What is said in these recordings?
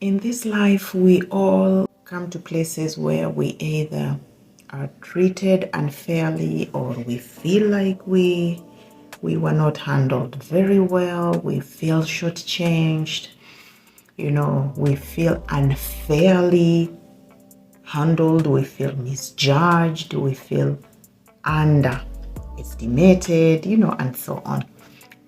In this life, we all come to places where we either are treated unfairly or we feel like we were not handled very well, we feel shortchanged, we feel unfairly handled, we feel misjudged, we feel underestimated, and so on.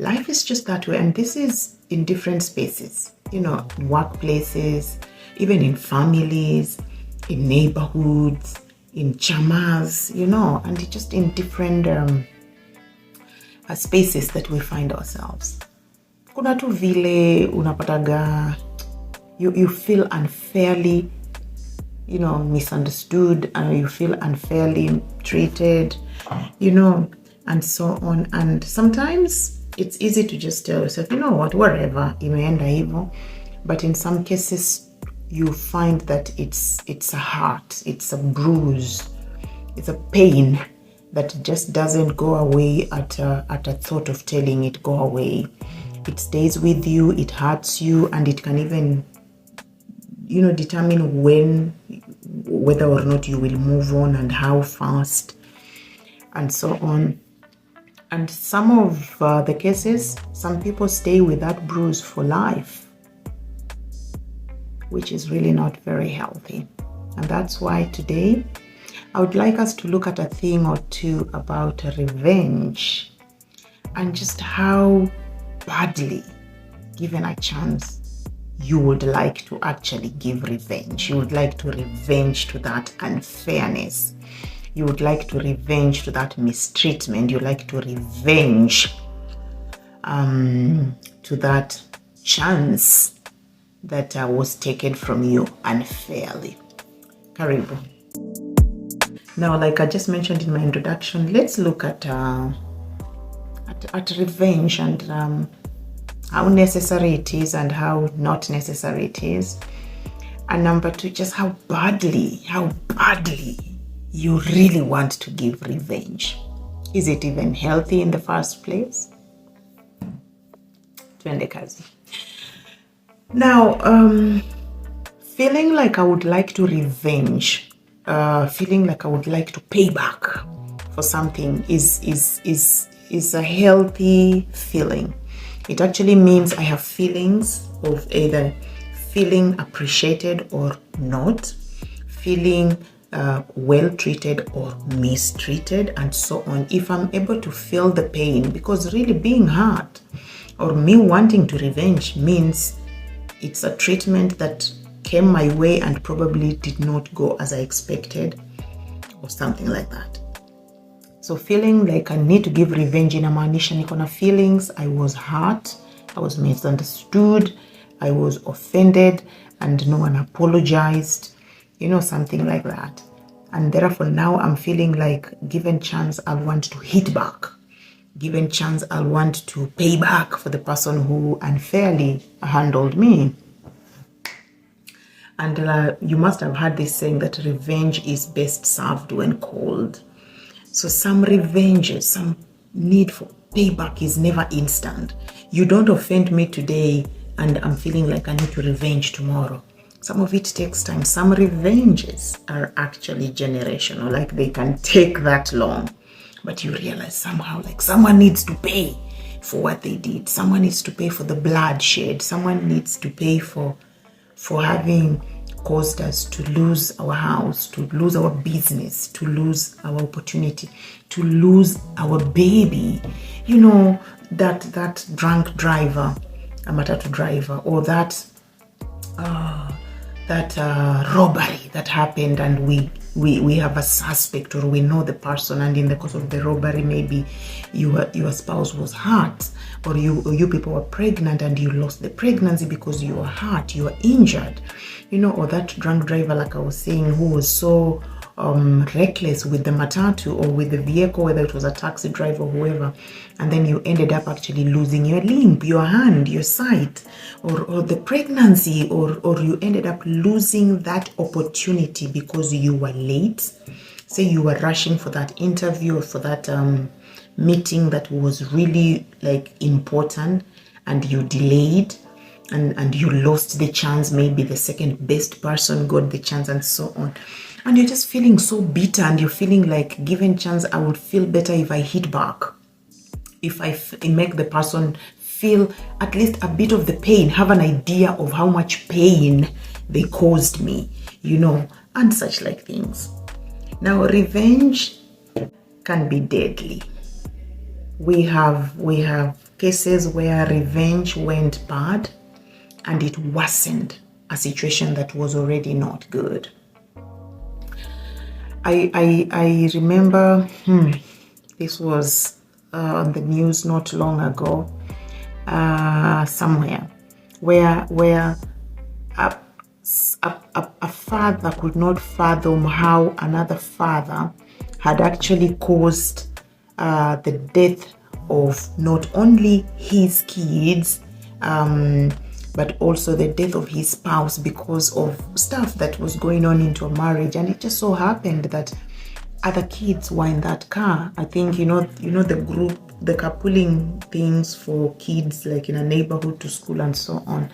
Life is just that way, and this is in different spaces, workplaces, even in families, in neighborhoods, in chamas, and just in different spaces that we find ourselves. Kuna tu vile unapataga, you feel unfairly, misunderstood, and you feel unfairly treated, and so on. And sometimes it's easy to just tell yourself, whatever, imeenda hivyo. But in some cases, you find that it's a hurt, it's a bruise, it's a pain that just doesn't go away at a thought of telling it go away. It stays with you, it hurts you, and it can even, determine whether or not you will move on and how fast, and so on. And some of the cases, some people stay with that bruise for life, which is really not very healthy. And that's why today I would like us to look at a thing or two about revenge and just how badly, given a chance, you would like to actually give revenge. You would like to revenge to that unfairness. You would like to revenge to that mistreatment. You like to revenge to that chance that was taken from you unfairly. Karibu. Now, like I just mentioned in my introduction, let's look at revenge and how necessary it is and how not necessary it is. And number two, just how badly you really want to give revenge. Is it even healthy in the first place? Twende kazi. Now, feeling like I would like to revenge, feeling like I would like to pay back for something is a healthy feeling. It actually means I have feelings of either feeling appreciated or not, feeling well treated or mistreated, and so on. If I'm able to feel the pain, because really being hurt or me wanting to revenge means it's a treatment that came my way and probably did not go as I expected or something like that. So feeling like I need to give revenge inamaanisha niko na feelings, I was hurt, I was misunderstood, I was offended, and no one apologized, something like that. And therefore now I'm feeling like given chance, I want to hit back. Given chance, I'll want to pay back for the person who unfairly handled me. And you must have heard this saying that revenge is best served when cold. So some revenge, some need for payback is never instant. You don't offend me today and I'm feeling like I need to revenge tomorrow. Some of it takes time. Some revenges are actually generational, like they can take that long. But you realize somehow like someone needs to pay for what they did. Someone needs to pay for the bloodshed. Someone needs to pay for having caused us to lose our house, to lose our business, to lose our opportunity, to lose our baby. That drunk driver, a matatu driver, or that robbery that happened, and we have a suspect, or we know the person, and in the course of the robbery maybe your spouse was hurt, or you people were pregnant and you lost the pregnancy because you were hurt, you were injured, or that drunk driver, like I was saying, who was so reckless with the matatu or with the vehicle, whether it was a taxi driver or whoever, and then you ended up actually losing your limb, your hand, your sight, or the pregnancy, or you ended up losing that opportunity because you were late. Say you were rushing for that interview or for that meeting that was really like important, and you delayed, and you lost the chance, maybe the second best person got the chance, and so on. And you're just feeling so bitter, and you're feeling like, given chance, I would feel better if I hit back. If I make the person feel at least a bit of the pain, have an idea of how much pain they caused me, and such like things. Now, revenge can be deadly. We have cases where revenge went bad and it worsened a situation that was already not good. I remember this was on the news not long ago, somewhere, where a father could not fathom how another father had actually caused the death of not only his kids, but also the death of his spouse because of stuff that was going on into a marriage. And it just so happened that other kids were in that car. I think, the group, the carpooling things for kids, like in a neighborhood to school and so on.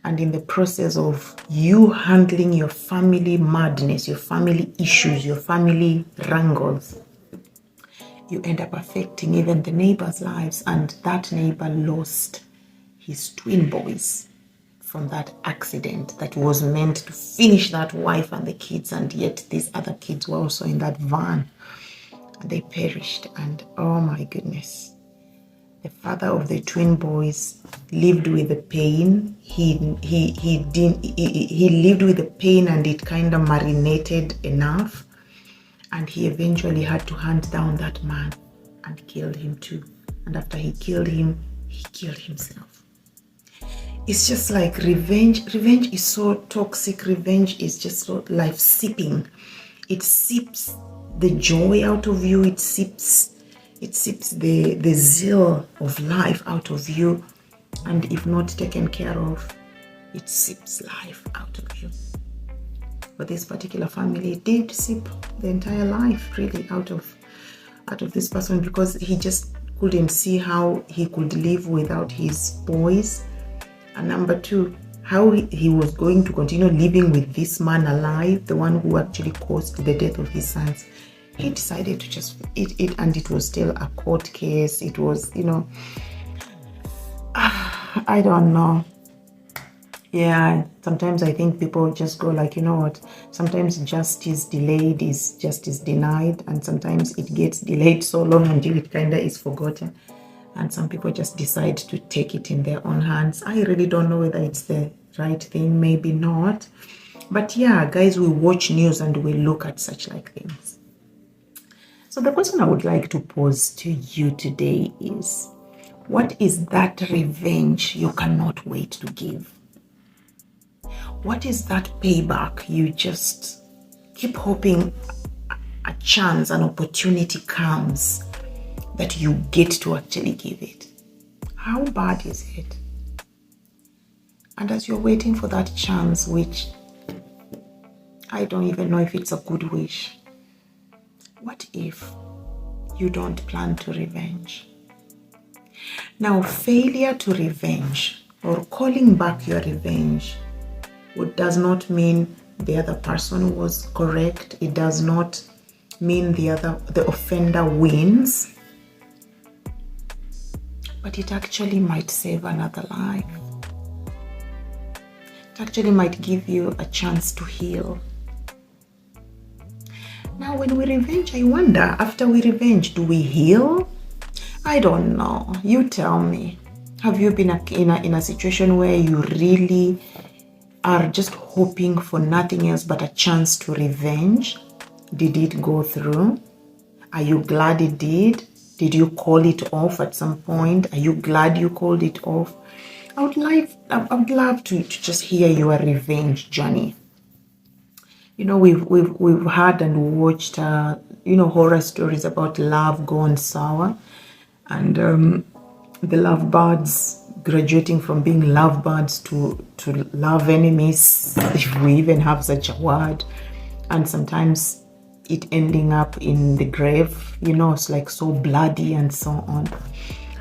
And in the process of you handling your family madness, your family issues, your family wrangles, you end up affecting even the neighbors' lives. And that neighbor lost his twin boys from that accident that was meant to finish that wife and the kids, and yet these other kids were also in that van, and they perished. And oh my goodness, the father of the twin boys lived with the pain. He lived with the pain, and it kind of marinated enough, and he eventually had to hunt down that man and killed him too. And after he killed him, he killed himself. It's just like revenge. Revenge is so toxic. Revenge is just so life-sipping. It sips the joy out of you. It sips the zeal of life out of you. And if not taken care of, it sips life out of you. But this particular family did sip the entire life really out of this person, because he just couldn't see how he could live without his boys. And number two, how he was going to continue living with this man alive, the one who actually caused the death of his sons. He decided to just it, and it was still a court case. It was, I don't know. Yeah, sometimes I think people just go like, what? Sometimes justice delayed is justice denied, and sometimes it gets delayed so long until it kind of is forgotten. And some people just decide to take it in their own hands. I really don't know whether it's the right thing, maybe not. But yeah, guys, we watch news and we look at such like things. So the question I would like to pose to you today is, what is that revenge you cannot wait to give? What is that payback you just keep hoping a chance, an opportunity comes that you get to actually give it? How bad is it? And as you're waiting for that chance, which I don't even know if it's a good wish, what if you don't plan to revenge? Now, failure to revenge or calling back your revenge does not mean the other person was correct. It does not mean the offender wins. But it actually might save another life. It actually might give you a chance to heal. Now, when we revenge, I wonder, after we revenge, do we heal? I don't know. You tell me. Have you been in a situation where you really are just hoping for nothing else but a chance to revenge? Did it go through? Are you glad it did? Did you call it off at some point? Are you glad you called it off? I would love to just hear your revenge journey. We've heard and watched horror stories about love gone sour, and the lovebirds graduating from being lovebirds to love enemies, if we even have such a word, and sometimes it ending up in the grave. It's like so bloody and so on.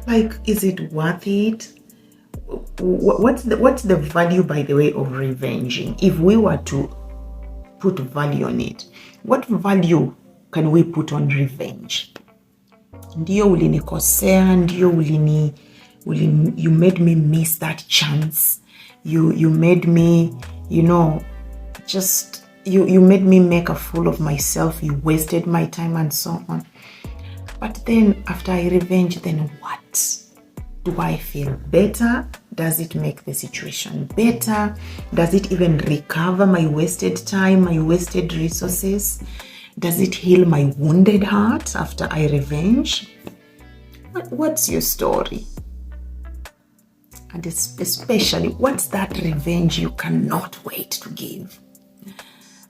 Like, is it worth it? what's the value, by the way, of revenging? If we were to put value on it, what value can we put on revenge? Ndio ulinikosea, ndio you made me miss that chance. You made me, just you made me make a fool of myself. You wasted my time and so on. But then after I revenge, then what? Do I feel better? Does it make the situation better? Does it even recover my wasted time, my wasted resources? Does it heal my wounded heart after I revenge? What's your story? And especially, what's that revenge you cannot wait to give?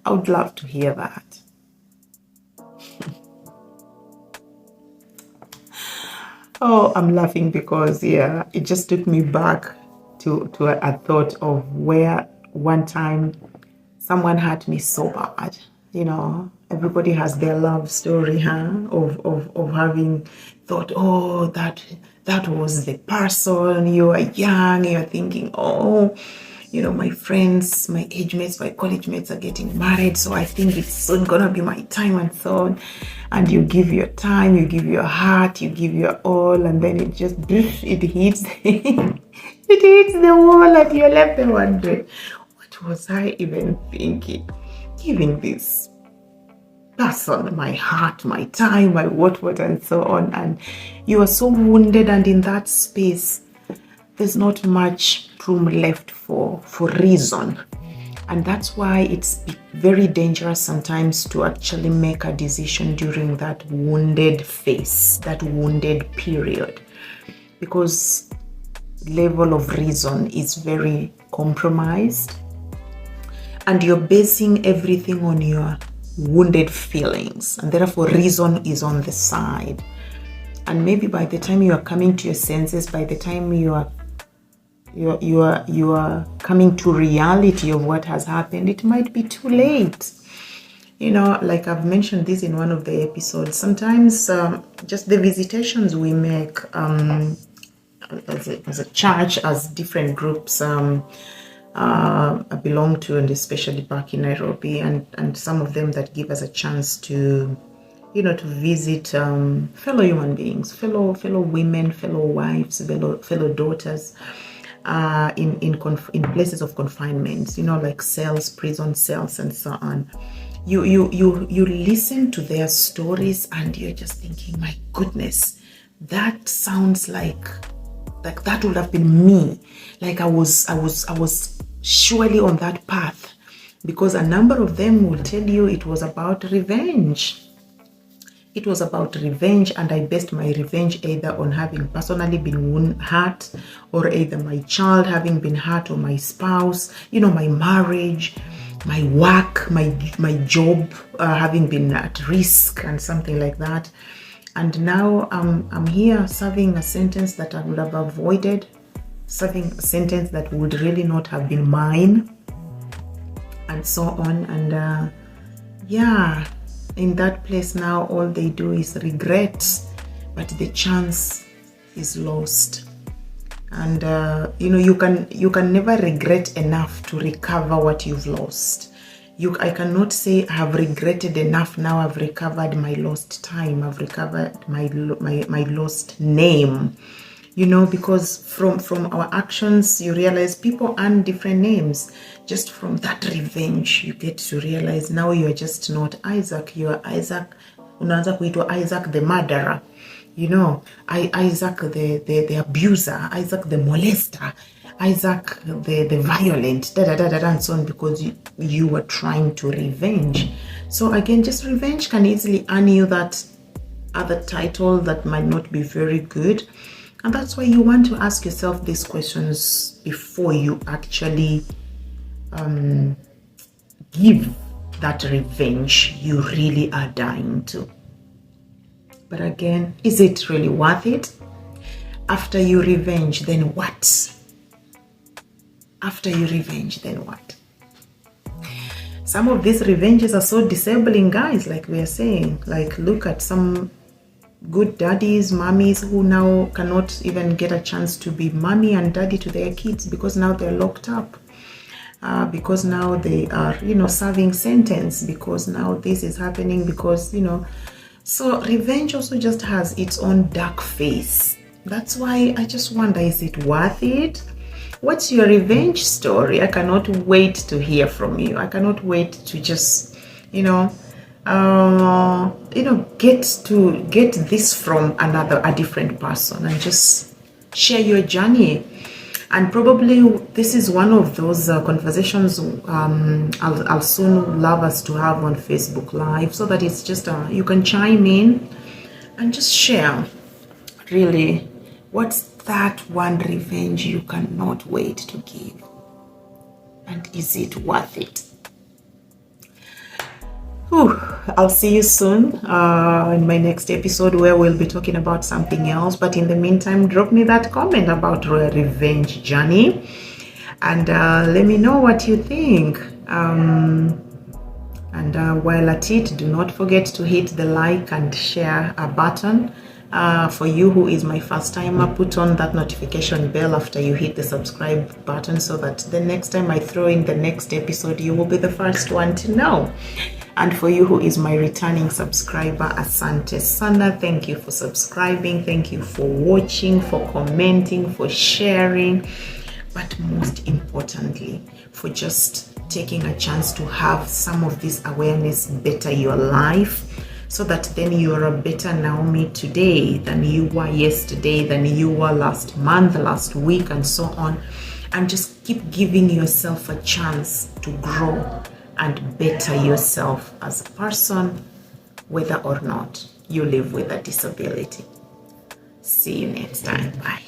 I would love to hear that. Oh, I'm laughing because, it just took me back to a thought of where one time someone hurt me so bad. Everybody has their love story, of having thought, oh, that was the person. You are young, you're thinking, oh, my friends, my age mates, my college mates are getting married, so I think it's soon gonna be my time and so on. And you give your time, you give your heart, you give your all, and then it just it hits it hits the wall, and you're left there wondering, what was I even thinking? Giving this person my heart, my time, my what, and so on, and you are so wounded, and in that space, there's not much room left for reason. And that's why it's very dangerous sometimes to actually make a decision during that wounded phase, that wounded period, because level of reason is very compromised, and you're basing everything on your wounded feelings, and therefore reason is on the side. And maybe by the time you are coming to your senses, by the time you are coming to reality of what has happened, it might be too late. Like I've mentioned this in one of the episodes, sometimes just the visitations we make as a church, as different groups I belong to, and especially back in Nairobi, and some of them that give us a chance to to visit fellow human beings, fellow women, fellow wives, fellow daughters, in places of confinement, like cells, prison cells, and so on. You listen to their stories, and you're just thinking, my goodness, that sounds like that would have been me. Like I was surely on that path, because a number of them will tell you it was about revenge. It was about revenge, and I based my revenge either on having personally been hurt, or either my child having been hurt, or my spouse, my marriage, my work, my job having been at risk, and something like that. And now I'm here serving a sentence that I would have avoided, serving a sentence that would really not have been mine, and so on. And in that place now, all they do is regret, but the chance is lost. And you can never regret enough to recover what you've lost. I cannot say I have regretted enough. Now I've recovered my lost time. I've recovered my lost name. Because from our actions, you realize people earn different names. Just from that revenge, you get to realize now you are just not Isaac. You are Isaac. Unaanza kuitwa Isaac the murderer. Isaac the abuser, Isaac the molester, Isaac the violent, and so on, because you were trying to revenge. So again, just revenge can easily earn you that other title that might not be very good. And that's why you want to ask yourself these questions before you actually give that revenge you really are dying to. But again, is it really worth it? After you revenge, then what? After you revenge, then what? Some of these revenges are so disabling, guys, like we are saying. Like, look at some good daddies, mummies who now cannot even get a chance to be mommy and daddy to their kids because now they're locked up. Because now they are, serving sentence, because now this is happening, because, so revenge also just has its own dark face. That's why I just wonder, is it worth it? What's your revenge story? I cannot wait to hear from you. I cannot wait to just, get this from a different person, and just share your journey. And probably this is one of those conversations I'll soon love us to have on Facebook Live, so that it's just you can chime in and just share, really, what's that one revenge you cannot wait to give, and is it worth it? I'll see you soon in my next episode, where we'll be talking about something else. But in the meantime, drop me that comment about your revenge journey, and let me know what you think. And while at it, do not forget to hit the like and share button. For you who is my first timer, put on that notification bell after you hit the subscribe button, so that the next time I throw in the next episode, you will be the first one to know. And for you who is my returning subscriber, asante sana. Thank you for subscribing. Thank you for watching, for commenting, for sharing. But most importantly, for just taking a chance to have some of this awareness better your life, so that then you are a better Naomi today than you were yesterday, than you were last month, last week, and so on. And just keep giving yourself a chance to grow and better yourself as a person, whether or not you live with a disability. See you next time. Bye.